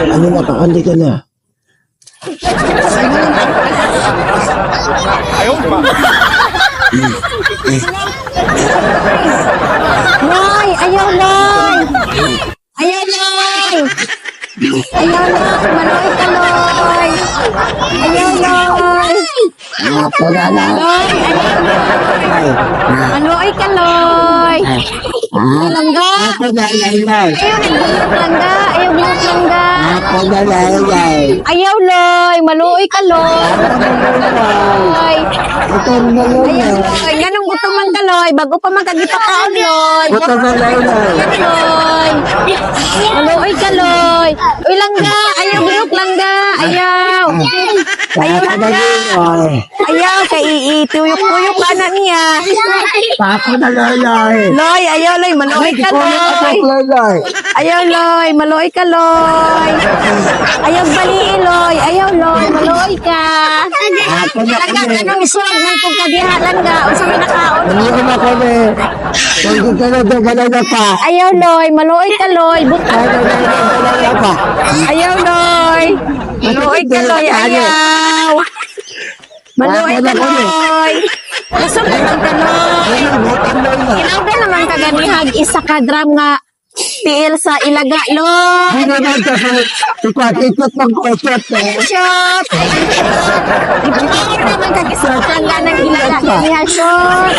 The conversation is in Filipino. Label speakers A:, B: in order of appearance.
A: Ano na, kakandi ka na.
B: Ayaw pa.
C: Loy! Ayaw, Loy! Ayaw, Loy! Ayaw, Loy! Maloy ka, Loy! Ayaw, Loy!
A: Ako na lang.
C: Loy! Ayaw, Loy! Maloy ka, Loy! Langga!
A: Ako na lang.
C: Ayaw, nagbulok langga! Ayaw, bulok langga!
A: Ako na lang.
C: Ayaw, Loy! Maloy ka, Loy!
A: Ito na lang.
C: Ayaw, Loy! Ganong gusto man ka, Loy! Bago pa magkagipakaon, Loy!
A: Ito na lang.
C: Loy! Maloy ka, Loy! Uy, langga! Ayaw, bulok langga! Ayaw! Ayaw,
A: Ako na
C: langga!
A: lang.
C: Ayaw, kay ituyok-tuyok ka na niya.
A: Ako na lang.
C: Loy, ayaw, Loy. Maloy ka, Loy. Ayaw, Loy. Maloy ka, Loy. Ayaw, baliin, Loy. Ayaw, Loy. Maloy ka.
A: Ako na
C: Talaga, anong isuwag ng kong kadihalan ka? O sa minakaon?
A: Ano na kami? Kung ka pa.
C: Ayaw, Loy. Maloy ka, Loy. Buta.
A: Pa.
C: Ayaw, Loy. Maloy ka, Loy. Ayaw. Maloy ka, Loy. Gusto mo ka, Loy. Ilaw ka naman kaganihag isa ka drum nga tiil sa ilaga, Loy.
A: Hindi naman kasi ikot ng kosot.
C: Shot! Ilaw ka naman kag-isa ka ng ilaga. Shot!